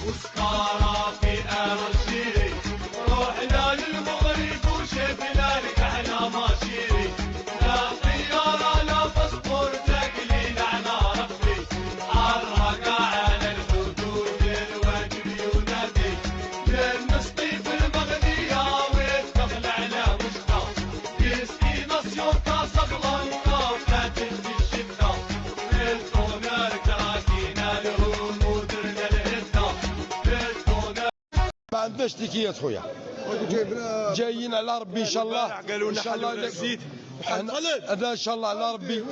وسكارة في أرشيري، روحنا للمغرب وشفنا لك احنا ماشيري، لا طيارة لا باسبور تقليل على ربي، حرق على الحدود الواجب ينادي، للمسقي في المغنية ويدخل على وشنا، ديستيناسيون كاسابلانكا فاتن في الشتا، بالكونر تراكينا لهم ودرنا الهدنا، بالكونر ما عندناش تيكيات خويا، جايين على ربي ان شاء الله. قالوا لنا حلونا زيد هذا ان شاء الله على ربي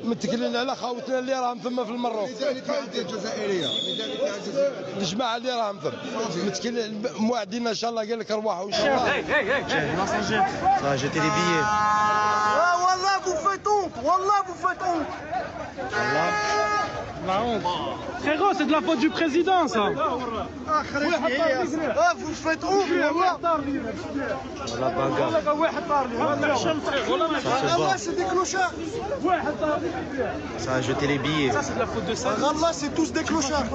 متكلين على خاوتنا اللي راهم ثم في المروك، الجماعه اللي راهم ثم متكلين موعدين ان شاء الله، قال لك ارواحوا ان شاء الله. Ça, j'étais les billets. Ah, Wallah, vous faites honte. Wallah, vous faites honte. La honte. Frérot, c'est de la faute du président, ça. Ah, vous faites honte, Wallah. La bagarre. Ça se Allah, voit. c'est des clochards. Ça a jeté les billets. C'est de la faute de ça. Allah, c'est tous des clochards.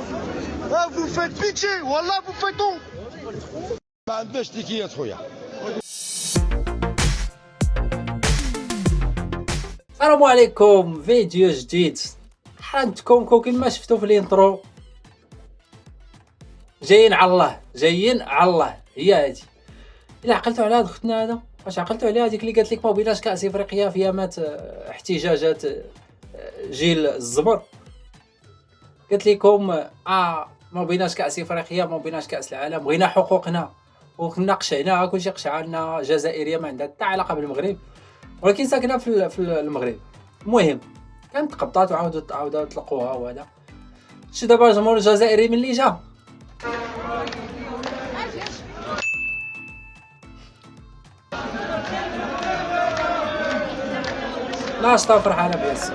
Ah, vous faites pitié. Wallah, vous faites honte. ما عندناش تيكيات خويا. السلام عليكم، فيديو جديد. حنتكم كما شفتوا في الانترو، جايين على الله، جايين على الله. هي هادي. الا عقلتوا على هاد اختنا هذا، واش عقلتوا عليها هذيك اللي قالت لك ما بيناش كاس افريقيا في يامات احتجاجات جيل الزبر؟ قالت لكم ما بيناش كاس افريقيا، ما بيناش كاس العالم، بغينا حقوقنا وكنا قشعناها، كلشي قشعنا. جزائريه ما عندها حتى علاقه بالمغرب، ولكن ساكنه في المغرب. المهم كانت تقبطات وعاودوا طلقوها. وهذا شي دابا الجمهور الجزائري ملي جا لا شتا فرحانه بياس.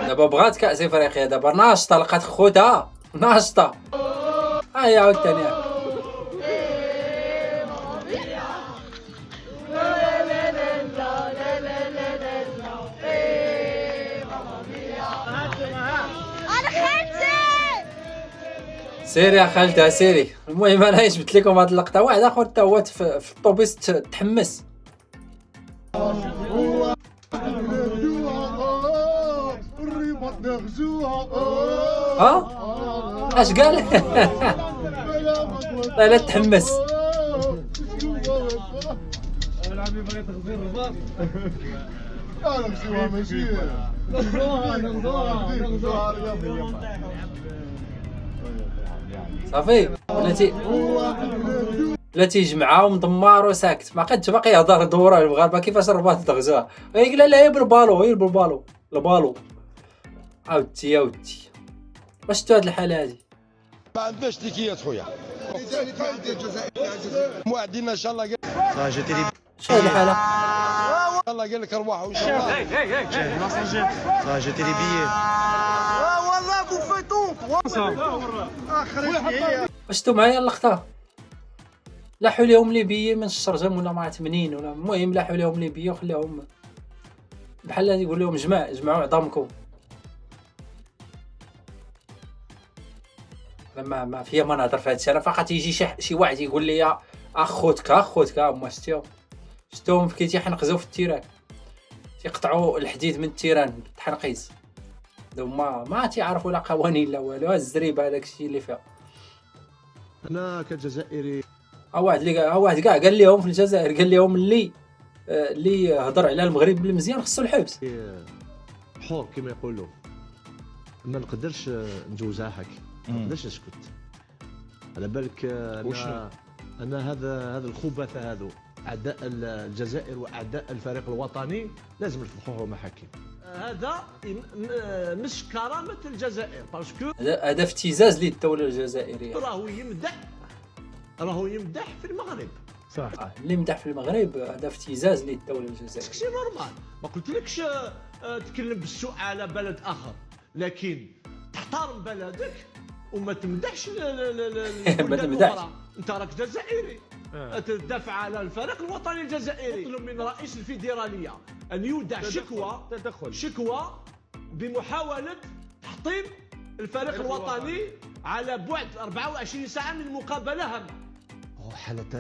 دابا بغات كأس افريقيا، دابا ناشطه، لقات خوتها ناشطه. هي عاوتاني سيري يا خالتها سيري. المهم انا جبت لكم هاد اللقطه. واحد اخر حتى هو في الطوبيس تحمس. اش قال؟ لا تحمس. صافي بلاتي جمعه ومدمر وساكت، ما قدش باقي يهضر دوره المغاربه كيفاش الرباط تغزوها. قال لا هي بالبالو، هي بالبالو البالو. عاودتي يا ودي، واش شفتوا هاد الحاله هادي؟ ما عندناش تيكيات خويا، موعدين ان شاء الله. Ça a jeté les شو هاد الحاله؟ الله قال لك ارواحوا ان شاء الله. Ça a jeté les billets. Ah, Wallah, vous faites honte. واش شفتوا معايا اللقطه؟ لاحوا ليهم ليبيه من الشرجم ولا ما عرفت منين، ولا المهم لاحوا ليهم ليبيه وخلاهم بحال هادي. يقول لهم جمعوا عظامكم. ما فيا ما نهضر في هادشي. انا فقط يجي شي واحد يقول لي اخوتك هما شفتوهم كي تيحنقزوا في التيران، تيقطعوا الحديد من التيران بالتحنقيز. ما تيعرفوا لا قوانين لا والو. الزريبه هذاك الشيء اللي فيها. انا كجزائري واحد كاع قال لهم في الجزائر، قال لهم اللي هضر على المغرب بالمزيان خصو الحبس. حور كما يقولوا، ما نقدرش نجوزها حكي، ما نقدرش نسكت. على بالك انا هذا الخبثاء هذو اعداء الجزائر واعداء الفريق الوطني لازم نفضحوهم حكي. هذا مش كرامه الجزائر، باسكو هذا افتزاز للدوله الجزائريه. راهو يمدح في المغرب. صح. اللي مدح في المغرب هذا افتزاز للدوله الجزائريه. سي نورمال، ما قلتلكش تكلم بالسوء على بلد اخر، لكن تحترم بلدك وما تمدحش ما البلدان تمدحش. الاخرى. انت راك جزائري تدافع على الفريق الوطني الجزائري. نطلب من رئيس الفيدراليه ان يودع شكوى بمحاوله تحطيم الفريق الوطني على بعد 24 ساعه من مقابله هامه.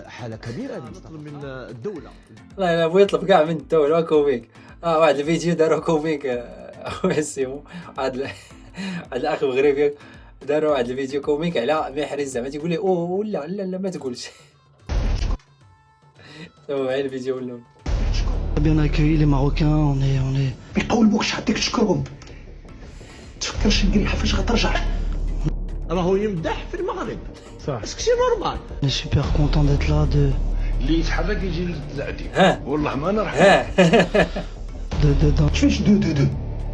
حالة كبيرة هذه. نطلب من الدوله. والله انا بغيت يطلب كاع من الدوله كوميك. واحد الفيديو داروا كوميك اخويا سيمو. هاد الاخ مغربي داروا واحد الفيديو كوميك على محرز زعما تيقول لي اوه لا لا لا ما تقولش. سمعوا معايا الفيديو ولا bien accueilli les Marocains, on est ما يقولوكش حتى تشكرهم. تفكرش القريحة فاش غترجع. راهو يمدح في المغرب. صح. سكسي نورمال. on est super content d'être là, اللي يتحرك يجي للعدي. ها والله ما نرحم.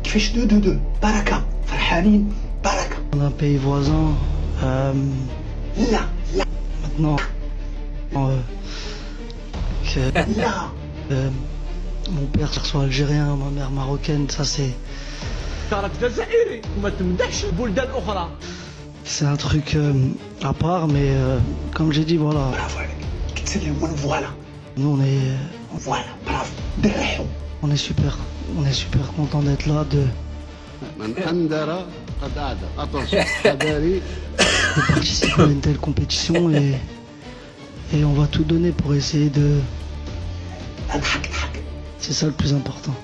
كيفاش كيفاش بركة فرحانين بركة. dans un pays voisin. لا Maintenant, que لا mon père soit algérien, ma mère marocaine, ça راك جزائري وما تمدحش البلدان الاخرى. c'est un truc à part, mais comme j'ai dit, voilà, برافو عليك. كتسلم فوالا nous فوالا برافو درحو. on est super content d'être là, de من أندر قد أعدى أطرش حذاري. participer à une telle compétition et on va tout donner pour essayer de. اضحك. C'est ça le plus important.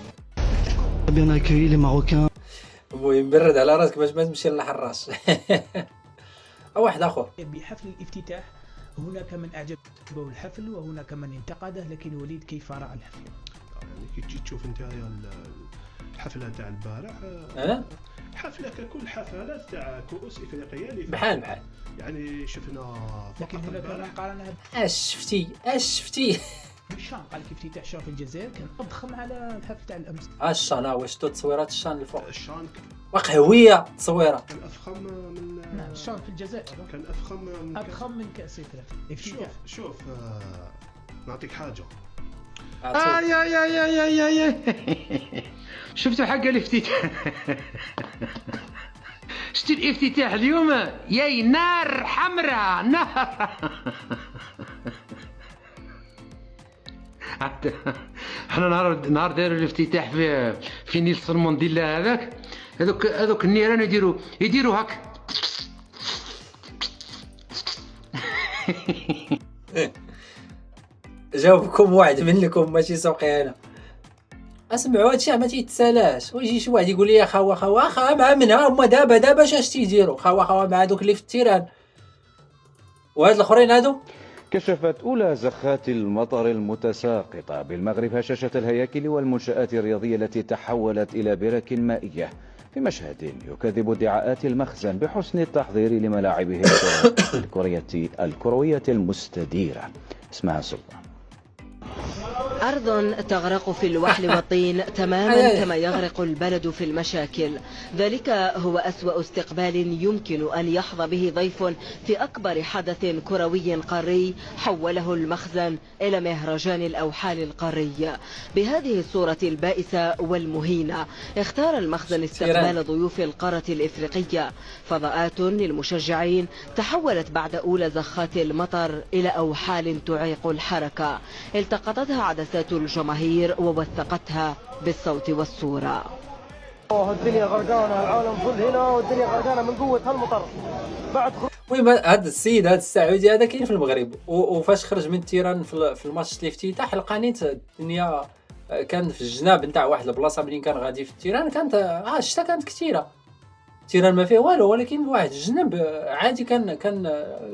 Bien accueilli les Marocains. المهم برد على راسك باش ما تمشي للحراش. او واحد اخر بحفل الافتتاح هناك من أعجبه الحفل وهناك من انتقده، لكن وليد كيف رأى الحفل؟ يعني كي تجي تشوف انت الحفله تاع البارح حفله ككل حفلات تاع كؤوس افريقيه اللي بحال يعني شفنا لكن هناك من قارنها اش شفتي بالشان. قال لك افتتاح شان في الجزائر كان اضخم على الحفل تاع الامس. الشان واش تو تصويرات الشان الفوق الشان وقهويه تصويره كان افخم من نعم الشان في الجزائر كان افخم من كاس افريقيا. شوف نعطيك حاجه. يا شفتوا حق الافتتاح. شتي الافتتاح اليوم ياي نار حمراء نار. احنا نهار داروا الافتتاح في نيلسون مونديلا هذاك هذوك النيران يديروا هاك. جاوبكم واحد منكم ماشي سوقي انا. اسمعوا هادشي ما تيتسالاش. ويجي شي واحد يقول لي يا خوا مع منها هما دابا اش تيديروا خوا مع دوك اللي في التيران وهاد الاخرين هادو. كشفت أولى زخات المطر المتساقطة بالمغرب هشاشة الهياكل والمنشآت الرياضية التي تحولت إلى برك مائية في مشهد يكذب ادعاءات المخزن بحسن التحضير لملاعبه الكروية المستديرة. اسمها سلطة. أرض تغرق في الوحل والطين تماما كما يغرق البلد في المشاكل. ذلك هو أسوأ استقبال يمكن أن يحظى به ضيف في أكبر حدث كروي قاري حوله المخزن إلى مهرجان الأوحال القاري. بهذه الصورة البائسة والمهينة اختار المخزن استقبال ضيوف القارة الإفريقية. فضاءات للمشجعين تحولت بعد أولى زخات المطر إلى أوحال تعيق الحركة التقطتها عدسات الجماهير ووثقتها بالصوت والصورة. الدنيا غرقانة، العالم كل هنا والدنيا غرقانة من قوة هالمطر. بعد المهم هذا السيد هذا السعودي هذا كاين في المغرب وفاش خرج من التيران في الماتش الافتتاح لقانيت الدنيا كان في الجناب نتاع واحد البلاصه. منين كان غادي في التيران كانت الشتا كانت كثيره. التيران ما فيه والو ولكن واحد الجنب عادي كان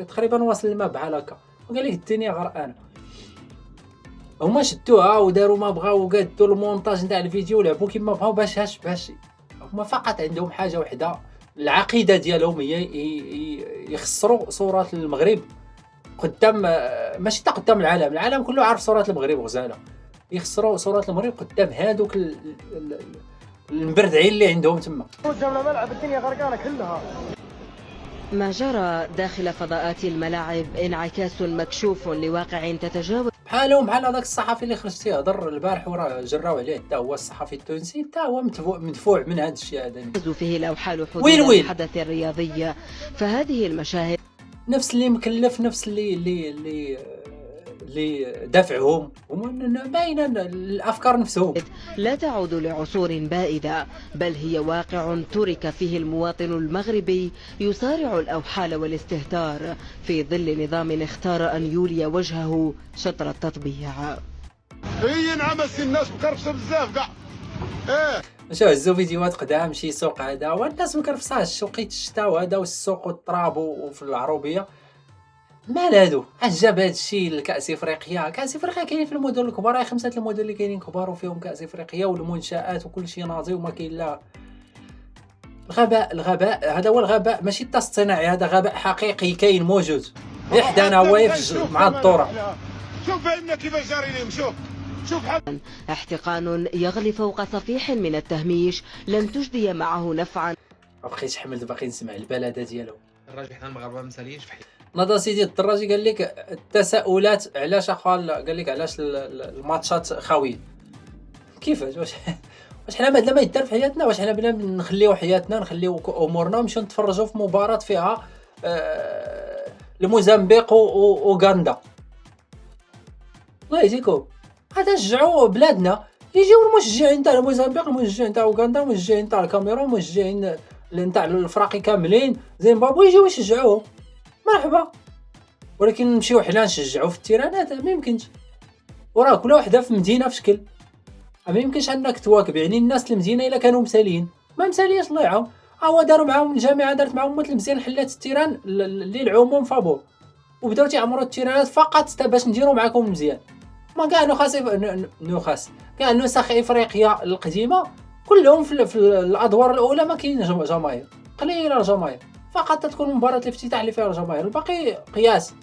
تقريبا واصل الماء بحال هكا. وقال لك الدنيا غرقانه. هما شدوها وداروا ما بغاو وقادوا المونتاج نتاع الفيديو ولعبوا كيما بغاو باش هما فقط عندهم حاجه وحده. العقيده ديالهم هي يخسروا صورات المغرب قدام ماشي حتى قدام العالم كله عارف صورات المغرب غزاله. يخسروا صورات المغرب قدام هادوك المبردعين اللي عندهم تما. قدامنا ملعب الدنيا غرقانة كلها. ما جرى داخل فضاءات الملاعب انعكاس مكشوف لواقع تتجاوز بحال هذاك الصحفي اللي خرج تيهضر البارح وراه جراو عليه حتى هو الصحفي التونسي حتى هو مدفوع من هذا الشيء هذا. فيه الأوحال حدود وين الحدث الرياضي. فهذه المشاهد نفس اللي مكلف، نفس اللي دافعهم، باينه الافكار نفسهم. لا تعود لعصور بائدة، بل هي واقع ترك فيه المواطن المغربي يصارع الأوحال والاستهتار في ظل نظام اختار أن يولي وجهه شطر التطبيع. هي نعمس الناس مكرفسه بزاف كاع. شوف هزو فيديوهات قدام شي سوق هذا والناس مكرفصاش، سوقيت الشتاء وهذا والسوق والتراب وفي العروبيه مال هادو. اش جاب هاد الشيء لكاس افريقيا؟ كاس افريقيا كاينين في المدن الكبار، هاي 5 المدن اللي كاينين كبار وفيهم كاس افريقيا والمنشآت وكل شيء ناضي وما كاين لا الغباء هذا هو الغباء، ماشي التصطناعي، هذا غباء حقيقي كاين موجود حدانا واقف مع الدوره. شوف فهمنا كيفاش جاري لهم. شوف احتقان يغلي فوق صفيح من التهميش لن تجدي معه نفعا. بقيت حملت باقي نسمع البلده ديالو. الراجل حنا المغاربه مسالينش في ناضا سيدي الدراجي قال لك التساؤلات علاش قال لك علاش الماتشات خاويين. كيفاش؟ واش حنا ما عندنا ما يدار في حياتنا؟ واش حنا بلا نخليو حياتنا نخليو امورنا ونمشيو نتفرجوا في مباراه فيها الموزمبيق واوغندا؟ الله يجيكم هذا نشجعوا بلادنا، يجيو المشجعين تاع الموزمبيق، المشجعين تاع اوغندا، المشجعين تاع الكاميرون، المشجعين تاع الافراقي كاملين زيمبابوي يجيو يشجعوهم، مرحبا. ولكن نمشيو حنا نشجعوا في التيرانات ما يمكنش، وراه كل وحده في مدينه في شكل، ما يمكنش انك تواكب. يعني الناس المدينه الا كانوا مسالين ما مسالينش الله يعاون. هو داروا معاهم الجامعه دارت معاهم مثل مزيان حلات التيران للعموم فابور وبداو تيعمروا التيرانات فقط باش نديروا معاكم مزيان. ما كاع نخاس كاع نسخ افريقيا القديمه كلهم في الادوار الاولى ما كاين جماهير، قليله الجماهير، فقط تكون مباراه الافتتاح اللي فيها الجماهير، الباقي قياس.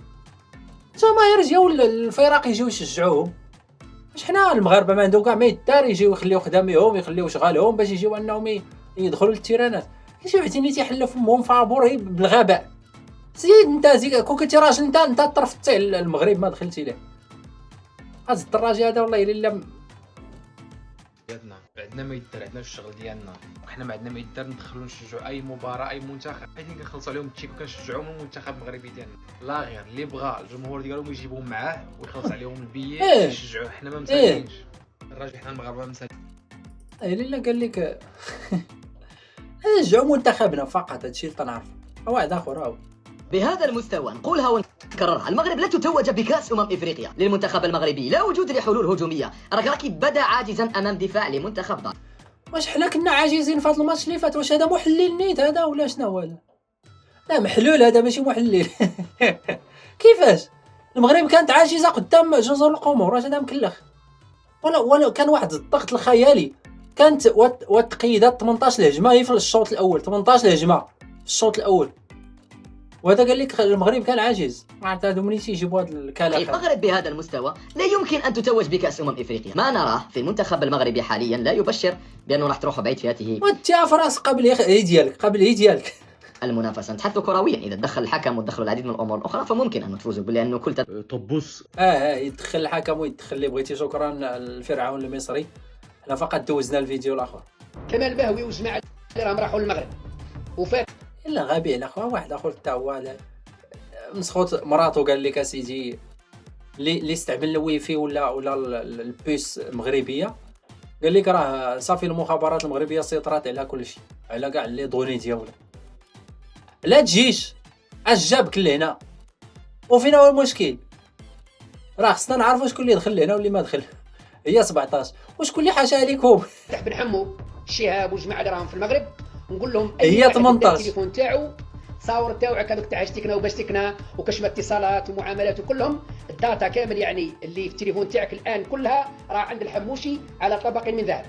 الجماهير جاو الفرق يجيو يشجعوهم، واش حنا المغاربه ما عندهم كاع ما يدار يجيو يخليو خداميهم يخليو شغالهم باش يجيو انهم يدخلوا للتيرانات. كيجيو عتيني تيحلوا فمهم فابور بالغباء. زيد انت كون كنتي راجل انت طرفت المغرب ما دخلتي ليه. هذا الدراجي هذا والله الا بلادنا عندنا ما يدار، عندنا الشغل ديالنا، وحنا ما عندنا ما يدار ندخلوا نشجعوا اي مباراه اي منتخب، حيت كنخلصوا عليهم التيك وكنشجعوهم المنتخب المغربي ديالنا. لا غير اللي بغى الجمهور ديالهم يجيبهم معاه ويخلص عليهم البيات يشجعوه. حنا ما مسالينش الراجل، حنا المغاربه مسالين. الا قال لك نشجعوا منتخبنا فقط، هادشي اللي تنعرف. واحد اخر هاو بهذا المستوى نقولها ونكررها، المغرب لا تتوج بكأس افريقيا للمنتخب المغربي، لا وجود لحلول هجوميه، الركراكي بدا عاجزا امام دفاع لمنتخب ضعيف. واش حنا كنا عاجزين في هذا الماتش اللي فات؟ واش هذا محلل نيت هذا ولا شنو هو هذا؟ لا محلول هذا ماشي محلل. كيفاش المغرب كانت عاجزه قدام جزر القمر؟ واش هذا مكلخ؟ ولا كان واحد الضغط الخيالي، كانت والتقييدات 18 هجمه هي في الشوط الاول، 18 هجمه في الشوط الاول، وهذا قال لك المغرب كان عاجز. ما عرفت هادو منين تيجيبوا هذا الكلام. المغرب بهذا المستوى لا يمكن ان تتوج بكأس افريقيا، ما نراه في المنتخب المغربي حاليا لا يبشر بانه راح تروح بعيد في هذه وانت في راس قبل هي ديالك المنافسه. نتحدثوا كرويا، اذا تدخل الحكم ودخلوا العديد من الامور الاخرى فممكن ان تفوزوا، لانه كل طبوس يدخل الحكم ويدخل اللي بغيتي. شكرا الفرعون المصري، احنا فقط دوزنا الفيديو الاخر. كمال البهوي وجماعه اللي راهم راحوا للمغرب وفات الا غبي على خويا واحد اخر حتى هو مسخوت مراتو قال لك اسيدي اللي استعمل الويفي ولا البوس المغربيه، قال لك راه صافي المخابرات المغربيه سيطرات على كل شيء، على كاع لي دوني ديالنا. لا تجيش اش جابك لهنا وفينا هو المشكل؟ راه خصنا نعرفوا شكون اللي دخل لهنا واللي ما دخل. هي 17 وشكون اللي حاشا لكم؟ بن حمو الشهاب وجماعه اللي راهم في المغرب، نقول لهم هي 18 التليفون تاعو صور تاعك هذوك تاع اشتكنا وبشتكنا وكشف اتصالات ومعاملات وكلهم الداتا كامل، يعني اللي في التليفون تاعك الان كلها راه عند الحموشي على طبق من ذهب.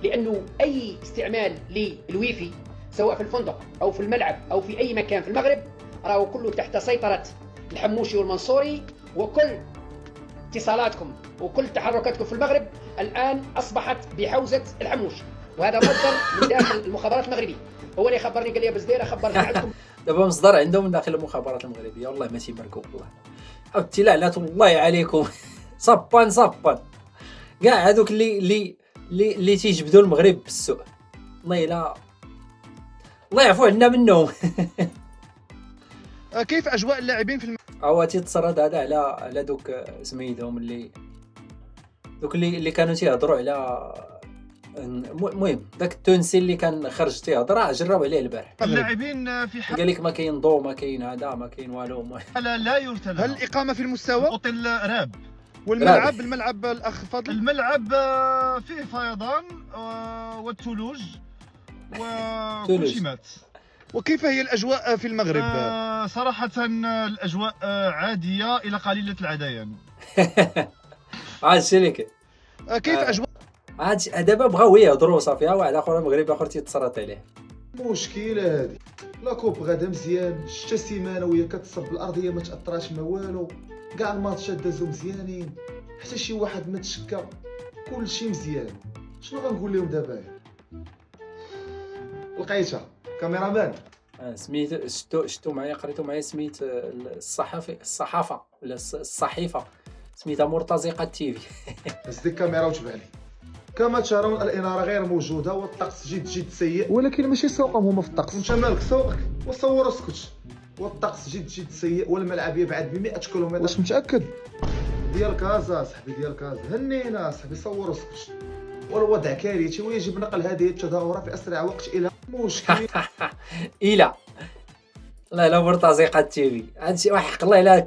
لانه اي استعمال للويفي سواء في الفندق او في الملعب او في اي مكان في المغرب راهو كله تحت سيطره الحموشي والمنصوري، وكل اتصالاتكم وكل تحركاتكم في المغرب الان اصبحت بحوزه الحموشي، وهذا مصدر من داخل المخابرات المغربيه، هو اللي خبرني قال لي بزديره خبرني عندكم. دابا مصدر عندهم من داخل المخابرات المغربيه، والله ماشي مركوب والله. عاودتي لعنات الله عليكم. صبان كاع هذوك اللي تيجبدوا المغرب بالسوء. الله يعفو عنا منهم. كيف اجواء اللاعبين في هو تيتصرد هذا على دوك سميتهم دوك اللي كانوا تيهضروا على المهم داك التونسي اللي كان خرج تيهضر جراو عليه البارح. اللاعبين في قال لك ما كاين ضو ما كاين هذا ما كاين والو. لا يرتل. هل الإقامة في المستوى؟ أوتيل راب. والملعب الملعب الأخ فضل؟ الملعب فيه فيضان والثلوج وكل شيء مات. وكيف هي الأجواء في المغرب؟ صراحة الأجواء عادية إلى قليلة العديان. عاد شريك كيف أجواء؟ عاد دابا بغاو يهضروا صافي، واحد اخر مغربي اخر تيتصرط عليه. مشكله هذه لا كوب غادا مزيان، شتا سيمانه وهي كتصب الارضيه ما تاثراتش ما والو، كاع الماتشات دازو مزيانين، حتى شي واحد ما تشكى، كلشي مزيان. شنو غنقول لهم دابا؟ لقيتها كاميرامان. سميت شتو معايا قريتو معايا سميت الصحافه ولا الصحيفه سميتها مرتزقه تيفي. بس ديك الكاميرا وتبع لي. كما ترون الاناره غير موجوده والطقس جد سيء، ولكن ماشي سوقهم هما في الطقس. انت مالك سوقك وصور اسكت. والطقس جد سيء والملعب يبعد ب 100 كيلومتر. واش متاكد؟ ديال كازا صاحبي، ديال كازا هنينا صاحبي، صور اسكت. والوضع كارثي ويجب نقل هذه التظاهرات في اسرع وقت الى مشكل. لا مرتزقه تيفي هادشي واحد حق الله الا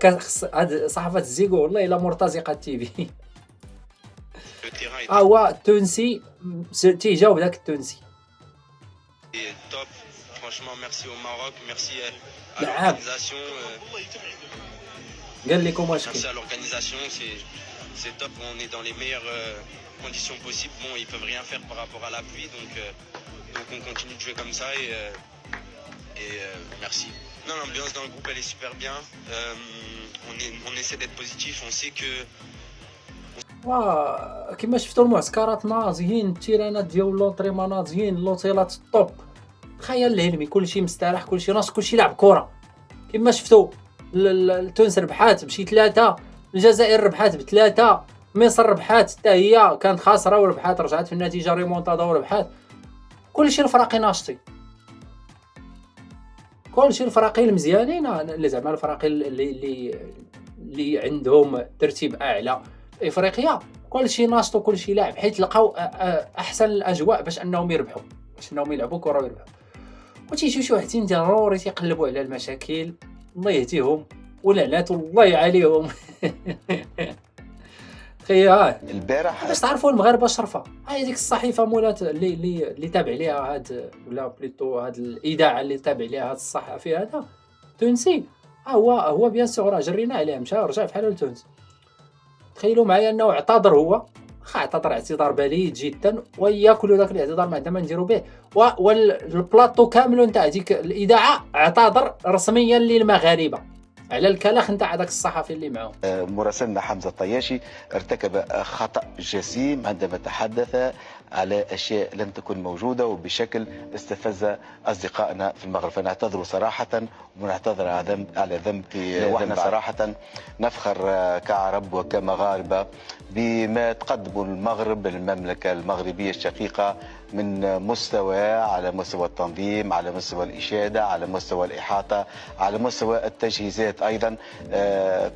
هاد صحافه الزيكو والله الا مرتزقه تيفي. هو التونسي تيجاوب داك التونسي. توب فرانشمون ميرسي او ماروك ميرسي à l'organisation. قال لكم واش merci à l'organisation, c'est top, on est dans les meilleures conditions possibles. Bon, ils peuvent rien faire par rapport à la pluie, donc on continue de jouer comme ça et merci. Non, l'ambiance dans le groupe elle est super bien. On essaie d'être positif, on sait que كما شفتوا المعسكرات ناضيين، التيرانات ديال لونطريما ناضيين، اللوتيلات الطوب، تخيل الهلمي كلشي مستريح، كلشي ناس، كلشي لعب كره. كما شفتوا تونس ربحات بشي 3، الجزائر ربحات ب3، مصر ربحات حتى هي كانت خاسره وربحات، رجعت في النتيجه ريمونتادا وربحات. كلشي الفراقي ناشطين، كلشي الفراقي المزيانين اللي زعما الفراقي اللي عندهم ترتيب اعلى افريقيا، كلشي ناشط وكلشي لاعب، حيت لقاو احسن الاجواء باش انهم يربحوا، باش انهم يلعبوا كره ويربحوا. وتيجيو شي وحدين ضروري تيقلبوا على المشاكل، الله يهديهم ولعنة الله عليهم. تخيل البارح باش تعرفوا المغاربه شرفه. هاي ديك الصحيفه مولات اللي تابع ليها هاد ولا بليتو هاد الاذاعه اللي تابع ليها هاد الصحفي هذا تونسي، هو بيان سور راه جرينا عليه، مشى رجع بحال لتونس. تخيلوا معايا انه اعتذر، هو اعتذر اعتذار بليد جدا، وياكلوا ذاك الاعتذار ما عندنا ما نديروا به، والبلاطو كامل نتاع ديك الاذاعه اعتذر رسميا للمغاربه على الكلاخ نتاع داك الصحفي اللي معاهم. مراسلنا حمزه الطياشي ارتكب خطأ جسيم عندما تحدث على اشياء لم تكن موجوده وبشكل استفز اصدقائنا في المغرب، فنعتذر صراحه ونعتذر على ذنب، واحنا صراحه نفخر كعرب وكمغاربه بما تقدمه المغرب، المملكه المغربيه الشقيقه، من مستوى على مستوى التنظيم، على مستوى الإشادة، على مستوى الإحاطة، على مستوى التجهيزات أيضا.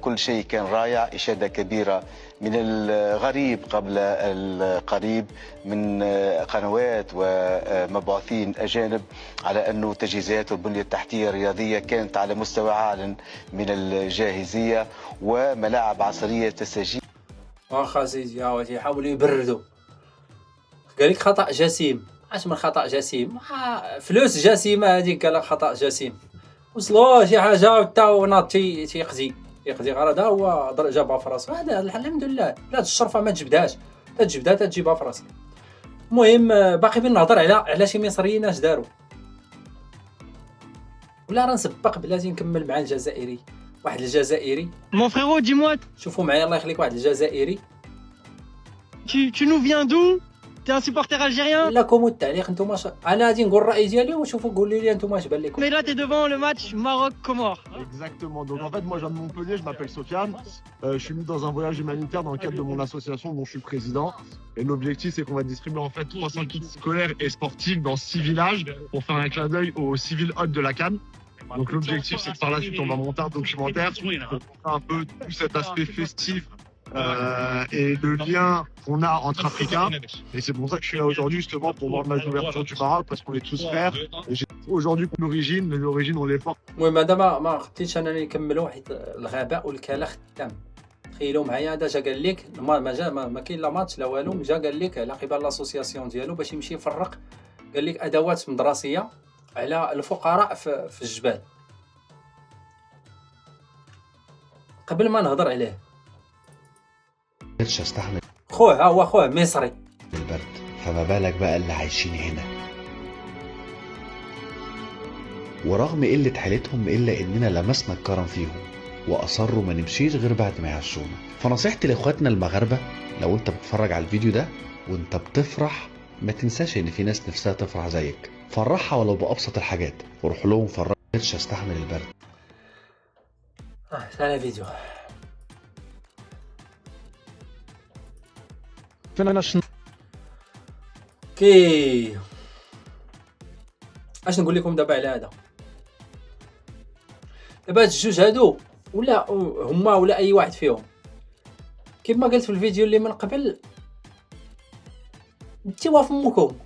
كل شيء كان رائع، إشادة كبيرة من الغريب قبل القريب، من قنوات ومبعوثين أجانب، على أنه تجهيزات والبنية التحتية الرياضية كانت على مستوى عال من الجاهزية، وملاعب عصرية تستجيب. واخا سيدي يحاولوا يبردوا. قال لك خطأ جسيم، اش من خطأ جسيم؟ فلوس جسيمه هذيك، قال لك خطأ جسيم، وصلوا شي حاجه وتا ناض تيقضي غرضها، هو جابها في راسه. هذا الحمد لله، لا الشرفه ما تجبدهاش، تجبدها تجيبها في راسك. المهم باقي بنهضر على شي مصريين اش داروا، ولا راه نسبق بلاتي نكمل مع الجزائري. واحد الجزائري مون فريرو دي موا، شوفوا معايا الله يخليك، واحد الجزائري. Tu nous viens d'où? T'es un supporter algérien? لكم التعليق انتم انا غادي نقول الراي ديالي وشوفوا قولوا لي انتم اش بان لكم. Mais là, t'es devant le match Maroc-Comores. Exactement. Donc en fait, moi je viens de Montpellier, je m'appelle Sofiane. Je suis venu dans un voyage humanitaire dans le cadre de mon association dont je suis président. Et l'objectif, c'est qu'on va distribuer en fait 300 kits scolaires et sportifs dans 6 villages pour faire un clin d'œil aux civils hôtes de la CAN. Donc l'objectif, c'est que par la suite, on va monter un documentaire pour montrer un peu tout cet aspect festif et le lien qu'on a entre Africains. Et c'est pour ça que je suis là aujourd'hui, justement, pour voir la couverture du Maroc, parce qu'on est tous frères. Et j'ai aujourd'hui l'origine, mais l'origine, on les porte. المهم هذا ما خديتش انا نكملوا حيت الغباء والكلى خدام. تخيلوا معايا هذا جا قال لك ما كاين لا ماتش لا والو، جا قال لك على قبال لاسوسياسيون ديالو باش يمشي يفرق، قال لك ادوات مدرسيه على الفقراء في الجبال. قبل ما نهضر عليه قدرتش استحمل خوه هو خوه مصري البرد، فما بالك بقى اللي عايشين هنا. ورغم قلة حالتهم إلا إننا لمسنا الكرم فيهم وأصروا ما نمشيش غير بعد ما يعشونا. فنصيحتي لإخواتنا المغاربة، لو أنت بتتفرج على الفيديو ده وأنت بتفرح ما تنساش إن في ناس نفسها تفرح زيك، فرحها ولو بأبسط الحاجات وروح لهم فرح. مقدرتش أستحمل البرد. ثاني فيديو فين انا كي اش نقول لكم دابا على هذا. دابا هاد الجوج هادو ولا هما ولا اي واحد فيهم، كما قلت في الفيديو اللي من قبل، انتوا فمكم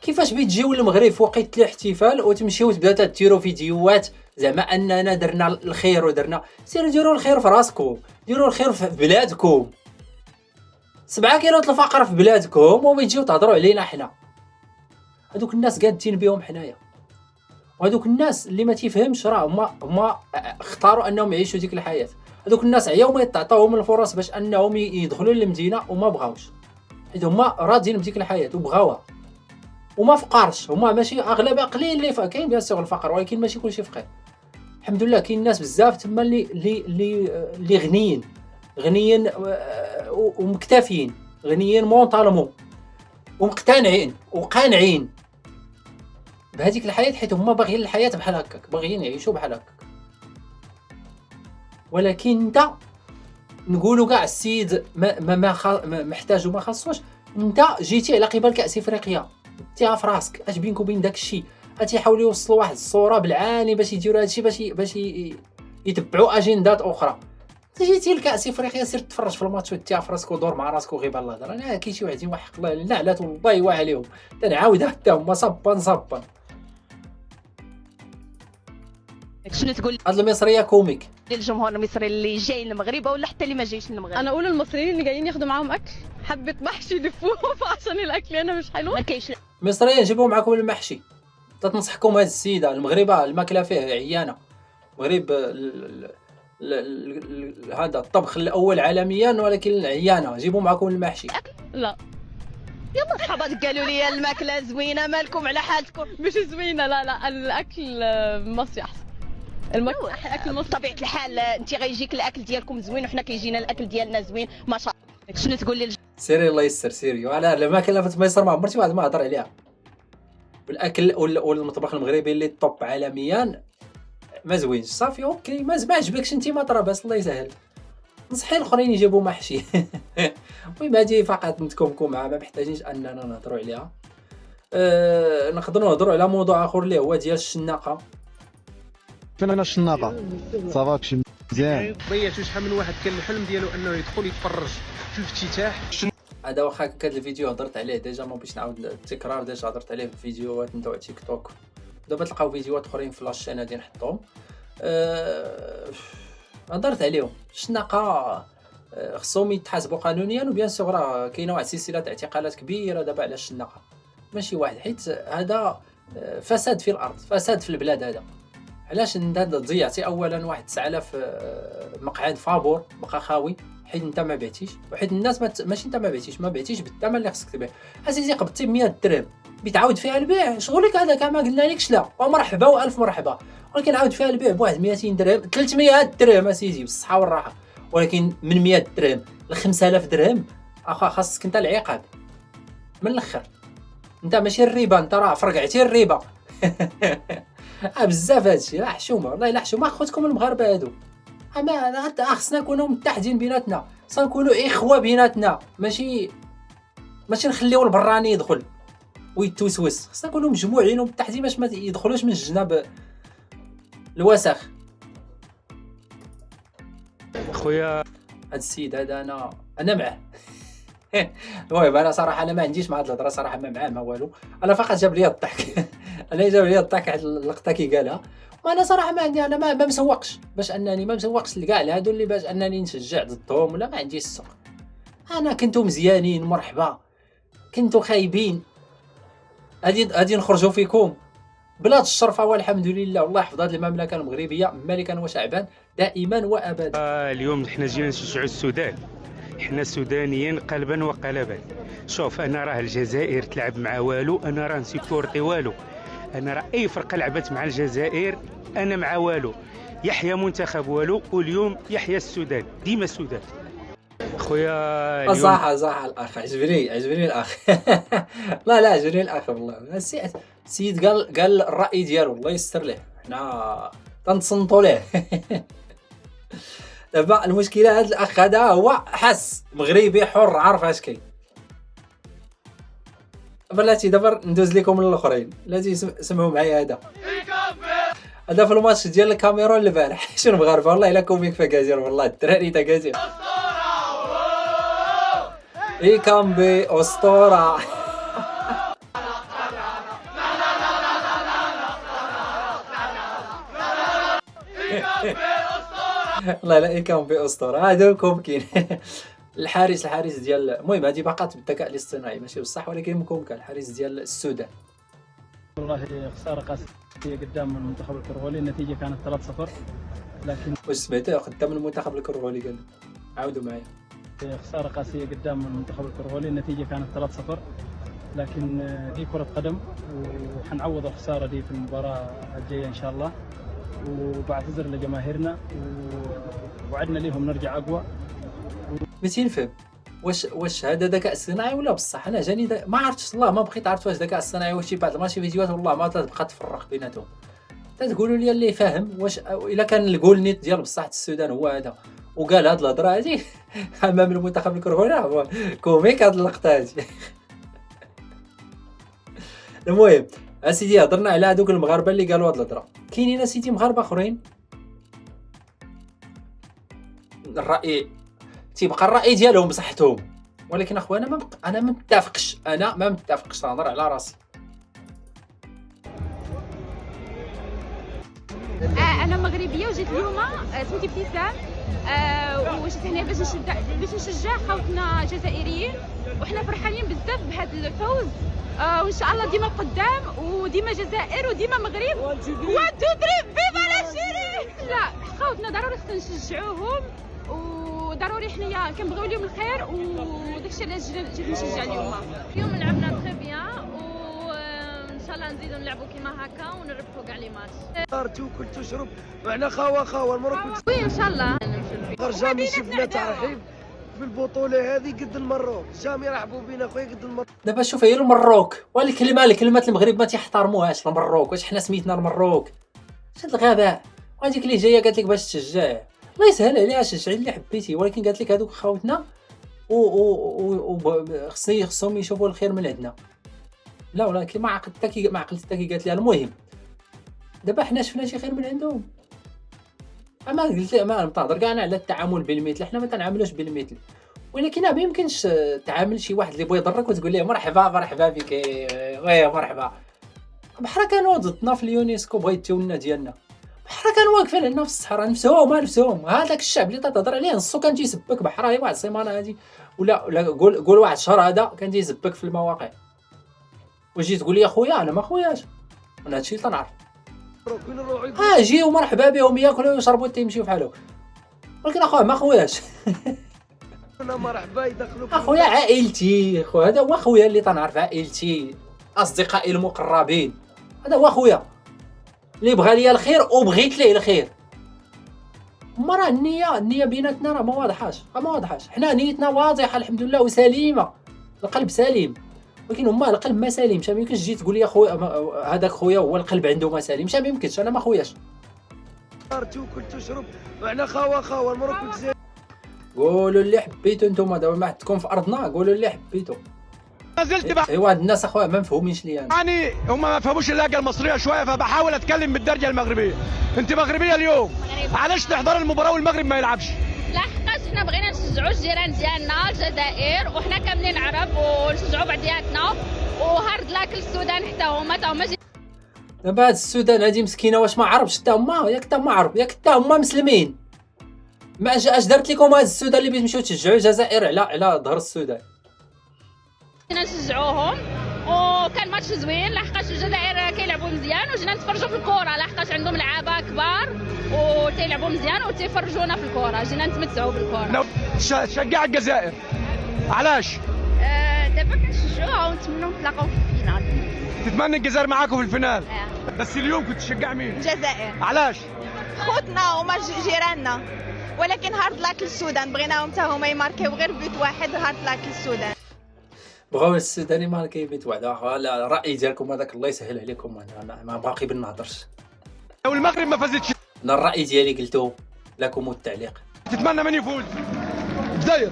كيفاش بتجيو للمغرب في وقت الاحتفال وتمشيو تبداو تديروا فيديوهات زعما اننا درنا الخير ودرنا. سيروا ديروا الخير في راسكم، ديروا الخير في بلادكم. 7 كيلو الفقر في بلادكم وبيجيو تهضروا علينا حنا. هذوك الناس قادين بهم حنايا، وهذوك الناس اللي ما تيفهمش راه هما اختاروا انهم يعيشوا ديك الحياه. هذوك الناس عياو ما يتعطاوهم الفرص باش انهم يدخلوا للمدينه وما بغاوش، حيت هما راضيين بديك الحياه وبغاوها وما فقارش. هما ماشي اغلب قليل اللي كاين بيان سور الفقر، ولكن ماشي كلشي فقير. الحمد لله كاين ناس بزاف تما اللي غنيين ومكتفيين، غنيين مونطالمون ومقتنعين وقانعين بهذيك الحياه، حيت هما باغيين الحياه بحال هكاك، باغيين يعيشوا بحال هكاك. ولكن انت نقولوا كاع السيد ما محتاج وما خاصوش، انت جيتي على قبال كاس افريقيا، انت في راسك اش بينك وبين داك الشيء. غتيحاولوا يوصلوا واحد الصوره بالعاني باش يديروا هادشي باش يتبعوا اجندات اخرى. جيتي لكاس افريقيا سير تفرج في الماتش وانت في راسك ودور مع راسك وغيب على الهضره. انا كاين شي واحدين وحق الله لعنات والله يوا عليهم، تنعاودها حتى هما صبا. شنو تقول هاد المصريه كوميك للجمهور المصري اللي جاي للمغرب ولا حتى اللي ما جايش للمغرب؟ انا اقول المصريين اللي جايين ياخدوا معاهم اكل حبه محشي يلفوه عشان الاكل هنا مش حلو. ما كاينش مصريين جيبوا معكم المحشي. تنصحكم هاد السيده المغربه الماكله فيه عيانه. المغرب هذا الطبخ الاول عالميا ولكن عيانه. جيبوا معكم المحشي. لا يا مرحبا قالوا لي الماكله زوينه مالكم على حالتكم؟ مش زوينه، لا الاكل مصري احسن. الاكل مصري بطبيعه الحال انت غيجيك الاكل ديالكم زوين وحنا كيجينا الاكل ديالنا زوين ما شاء الله. شنو تقول لي سيري الله يسر سيري. انا الماكله في مصر ما عمرتي واحد ما هضر عليها. والاكل والمطبخ المغربي اللي طوب عالميا ما زوينش صافي اوكي. ما عجبكش انت ما طراباس الله يسهل. نصحي الاخرين يجيبوا محشي. المهم هذه فقط نتكمكم معها، ما محتاجينش اننا نهضروا عليها. نقدروا نهضروا على موضوع اخر اللي هو ديال الشناقه. فين انا الشناقه صافاك شي مزيان. بياتو شحال من واحد كان الحلم ديالو انه يدخل يتفرج في الافتتاح. هذا واخا هذا الفيديو هضرت عليه ديجا، ما بغيتش نعاود التكرار، ديجا هضرت عليه في فيديوهات نتاع تيك توك. دابا تلقاو فيديوهات اخرين في لاشين غادي نحطهم. هضرت عليهم. الشناقه خصهم يتحاسبوا قانونيا، وبيان سور راه كاينه واحد سلسله اعتقالات كبيره دابا على الشناقه، ماشي واحد، حيت هذا فساد في الارض، فساد في البلاد. هذا علاش انت ضيعتي اولا واحد 9000 مقعد فابور بقى خاوي حيت انت ما بعتيش، وحيت الناس ماشي انت ما بعتيش بالثمن اللي خصك تبيع. عزيزي قبضتي ب 100 درهم بيتعاود فيها البيع، شغلك هذاك ما قلنا لكش لا، ومرحبا والف مرحبا، ولكن عاود فيها البيع بواحد 200 درهم 300 درهم اسيدي بالصحه والراحه. ولكن من 100 درهم ل 5000 درهم اخا خاصك انت العقاب. من الاخر انت ماشي الريبه، انت راه فرقعتي الريبه. بزاف هادشي، لا حشومه والله، لا حشومه خوتكم المغاربه هادو. اما خصنا نكونوا متحدين بيناتنا، خصنا نكونوا اخوه بيناتنا، ماشي نخليو البراني يدخل ويتوسوس. خصنا نكونوا مجموعين ومتحدين باش ما يدخلوش من الجناب الوسخ. خويا هاد السيد هذا انا معاه. المهم انا صراحه انا ما عنديش مع هاد الهضره صراحه، ما معاه ما والو، انا فقط جاب لي الضحك. انا جاب لي الضحك واحد اللقطه كي قالها، وانا صراحه ما عندي، انا ما مسوقش باش انني ما مسوقش لكاع هادو اللي باش انني نشجع ضدهم ولا ما عنديش السوق. انا كنتو مزيانين مرحبا، كنتو خايبين غادي نخرجوا فيكم. بلاد الشرفه والحمد لله، والله يحفظ هذه المملكه المغربيه ملكا وشعبا دائما وابدا. اليوم حنا جينا نشجعوا السودان، حنا سودانيين قلبا وقالبا. شوف انا راه الجزائر تلعب مع والو، انا راه نسيبورتي والو، انا راه اي فرقه لعبت مع الجزائر انا مع والو. يحيى منتخب والو، واليوم يحيى السودان، ديما السودان. خويا اليوم صح الاخ، عجبني الاخ. لا عجبني الاخ والله. السيد قال الراي ديالو، الله يستر ليه، حنا تنتصنتوا ليه. دابا المشكله هذا الاخ هذا هو حس مغربي حر، عارف اش كاين. بلاتي دابا ندوز لكم من الاخرين، بلاتي سمعوا معايا. هذا في الماتش ديال الكاميرون البارح. شنو مغاربه والله الا كوميك فكازير، والله الدراري تاكازير. إيكامبي أسطورة. لا إيكامبي أسطورة، هادوكم كاين. الحارس ديال، المهم هادي باقات بالذكاء الاصطناعي ماشي بصح، ولكن مكومكا الحارس ديال السودان. والله خسارة قاسية قدام المنتخب الكونغولي، النتيجة كانت 3-0. لكن واش سمعتوا قدام المنتخب الكونغولي قال؟ عاودوا معايا. خسارة قاسية قدام المنتخب الكونغولي، النتيجة كانت 3-0. لكن دي كرة قدم، وحنعوض الخسارة دي في المباراة الجاية إن شاء الله. وبعتذر لجماهيرنا ووعدنا لهم نرجع أقوى. بغيتي نفهم واش هذا ذكاء اصطناعي ولا بصح؟ انا جاني ما عرفتش، الله ما بقيت عرفت واش ذكاء اصطناعي واش شي بعض ماشي فيديوهات، والله ما تبقى تفرق بيناتهم. تقولوا لي اللي فاهم واش الا كان الجول نيت ديال بصح السودان هو هذا وقال هاد الهضره هادي امام المنتخب الكونغولي، كوميك هاد اللقطه هادي. المهم اسيدي هضرنا على هذوك المغاربه اللي قالوا هاد الهضره، كاينين اسيدي مغاربه اخرين الراي تيبقى الراي ديالهم بصحتهم، ولكن اخوانا انا ما متفقش، نهضر على راسي. انا مغربيه وجيت اليوم سميتي ابتسام، وجيت هنا باش نشجع خوتنا الجزائريين، وحنا فرحانين بزاف بهذا الفوز، وان شاء الله ديما قدام، وديما جزائر وديما مغرب. 1 2 3 فيفا لاشيري. لا خوتنا ضروري خصنا نشجعوهم، وضروري حنايا كنبغيو لهم الخير، وداكشي علاش جيت نشجع اليوم. اليوم لعبنا تري بيان، وان شاء الله نزيدو نلعبوا كيما هكا ونربحوا كاع لي ماتش. وكل تشرب وحنا خاوه المغرب وي ان شاء الله. جامي شفنا ترحيب في البطوله هذه قد المروك، جامي رحبوا بينا خويا قد المروك. دابا شوف هي المروك، والكلمات المغرب ما تيحترموهاش. المروك واش حنا سميتنا المروك؟ شاد الغباء. وهذيك اللي جايه قالت لك باش تشجع، الله يسهل عليها شجعي اللي حبيتي، ولكن قالت لك هذوك خاوتنا خصهم يشوفوا الخير من عندنا. لا ولكن ما عقلت حتى قالت لها. المهم دابا حنا شفنا شي خير من عندهم، اما قلت ما نهضر كاع على التعامل بالمثل، حنا ما تنعاملوش بالمثل، ولكن ما يمكنش تعامل شي واحد اللي بغى يضرك وتقول ليه مرحبا بك ويا مرحبا. بحال كانوا ضدنا في اليونسكو بغا يتيونا ديالنا، بحال كانوا واقفين عندنا في الصحراء نفسهم هذاك الشعب اللي تهضر عليه نصو كان تيسبك بحال واحد السيمانه هذه ولا قول واحد الشهر هذا كان تيسبك في المواقع، وجيت تقول لي اخويا انا ما خوياش، انا هادشي اللي تنعرف. جيو مرحبا بهم ياكلوا ويشربوا تيمشيو بحالهم، ولكن اخويا ما خوياش. انا مرحبا يدخلوا اخويا عائلتي، خويا هذا هو خويا اللي تنعرف، عائلتي اصدقائي المقربين، هذا هو خويا اللي بغى لي الخير وبغيت ليه الخير. راه النيه بيناتنا راه ما واضحاش، حنا نيتنا واضحه الحمد لله وسليمه، القلب سليم، ولكن هما القلب ما سالمش. ما يمكنش تجي تقول لي خويا هذاك خويا هو القلب عنده ما سالمش، ما يمكنش، انا ما خوياش. تاكل تشرب وحنا خوا المروك الجزائر. قولوا اللي حبيتو نتوما، دابا ما عندكم في ارضنا، قولوا اللي حبيتو. ما زلت ايوا هاد الناس اخويا ما مفهومينش ليا يعني هما ما فهموش اللهجه المصريه شويه، فبحاول اتكلم بالدرجه المغربيه. انت مغربيه اليوم، علاش تحضر المباراه والمغرب ما يلعبش؟ لحقاش حنا بغينا نشجعوا الجيران ديالنا الجزائر، وحنا كاملين عرب ونشجعوا بعضياتنا، وهارد لاك السودان حتى هما دابا هاد السودان هادي مسكينه، واش ما عربش حتى هما؟ ياك حتى هما عرب، ياك حتى هما مسلمين. ما اش دارت لكم هاد السودان اللي تمشيو تشجعوا الجزائر على ظهر السودان؟ جينا نشجعوهم، وكان ماتش زوين لحقاش الجزائر كيلعبوا مزيان، وجينا نتفرجوا في الكره لحقاش عندهم لعابه كبار وتيلعبوا مزيان وتيفرجونا في الكره، جينا نتمتعوا بالكره. شجع الجزائر علاش؟ دابا كنشجعوها ونتمنوا نتلاقاو في الفينال. تتمنى الجزائر معاكم في الفينال؟ بس اليوم كنت تشجع مين؟ الجزائر. علاش؟ خوتنا هما جيراننا، ولكن هارد لاك للسودان، بغيناهم حتى هما يماركيو غير بيت واحد، هارد لاك للسودان. بغاو السودان يماركي بيت واحد. لا الراي ديالكم هذاك الله يسهل عليكم، انا ما باقي بنهضرش. والمغرب ما فازتش. انا الراي ديالي قلته لكم التعليق. تتمنى من يفوز؟ الجزائر.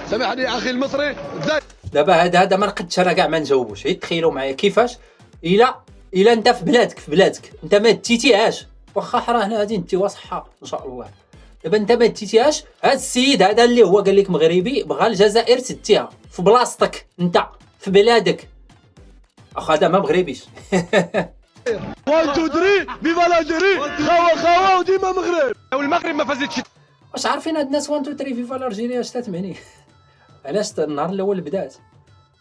سامحني اخي المصري، الجزائر. دابا هذا ما نقدش انا كاع ما نجاوبوش. غير تخيلوا معايا كيفاش الا انت في بلادك انت ما ديتيهاش، واخا حنا هنا غادي نديوها صحه ان شاء الله. دابا انت ما ديتيهاش، هذا السيد هذا اللي هو قال لك مغربي بغى الجزائر تديها في بلاصتك انت في بلادك. اخا هذا ما مغربيش. 1 2 3 فيفا لاجيري، خوا وديما مغرب. والمغرب ما فازتش. واش عارفين هاد الناس 1 2 3 فيفا لارجيريا اش تتمعني؟ علاش النهار الاول بدات؟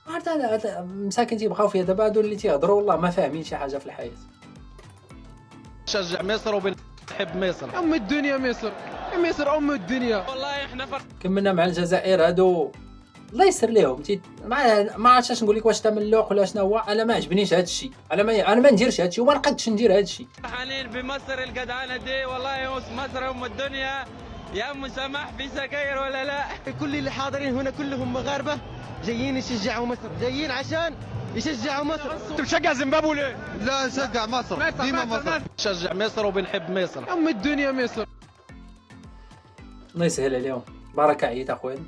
هذا مساكن تيبقاو فيها. دابا هادو اللي تيهضروا والله ما فاهمين شي حاجه في الحياه. نشجع مصر وبنحب مصر، ام الدنيا مصر ام الدنيا. والله احنا كملنا مع الجزائر هادو الله يسر ليهم. ما عرفتش نقول لك واش تملق ولا شنو هو. انا ما عجبنيش هذا الشيء، انا ما نديرش هذا الشيء وما نقدش ندير هذا الشيء. فرحانين بمصر الجدعانه دي، والله مصر ام الدنيا. يا ام سماح في سكاير ولا لا؟ كل اللي حاضرين هنا كلهم مغاربه جايين يشجعوا مصر، جايين عشان يشجعوا مصر. انت بتشجع زيمبابوي ليه؟ لا نشجع مصر، ديما مصر. نشجع مصر وبنحب مصر، ام الدنيا مصر. الله يسهل عليهم. بارك عييت اخويا،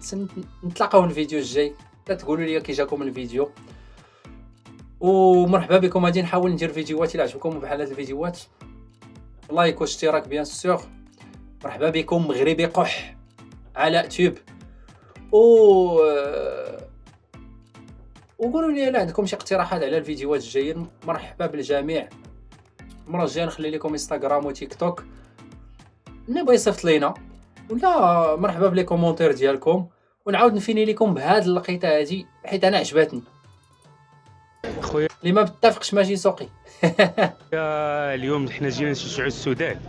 نتلاقاو الفيديو الجاي. لا تقولوا لي كي جاكم الفيديو، ومرحبا بكم. غادي نحاول ندير فيديوهات الى عجبكم بحال هاد الفيديوهات. لايك واشتراك بيان سور. مرحبا بكم مغربي قح على يوتيوب. وقولوا لي الا عندكم شي اقتراحات على الفيديوهات الجايين. مرحبا بالجميع. المره الجايه نخلي لكم انستغرام وتيك توك، اللي بغى يصيفط لينا، ولا مرحبا بلي كومونتير ديالكم، ونعاود نفيني لكم بهاد اللقيطه هادي حيت انا عجبتني. خويا اللي ما متفقش ماشي سوقي. اليوم حنا جينا نشجعوا السودان،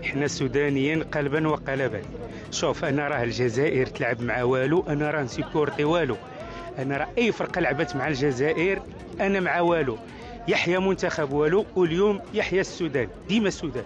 حنا سودانيين قلبا وقالبا. شوف انا راه الجزائر تلعب مع والو، انا راه نسيبورتي والو. انا راه اي فرقه لعبت مع الجزائر انا مع والو. يحيى منتخب والو، واليوم يحيى السودان، ديما السودان.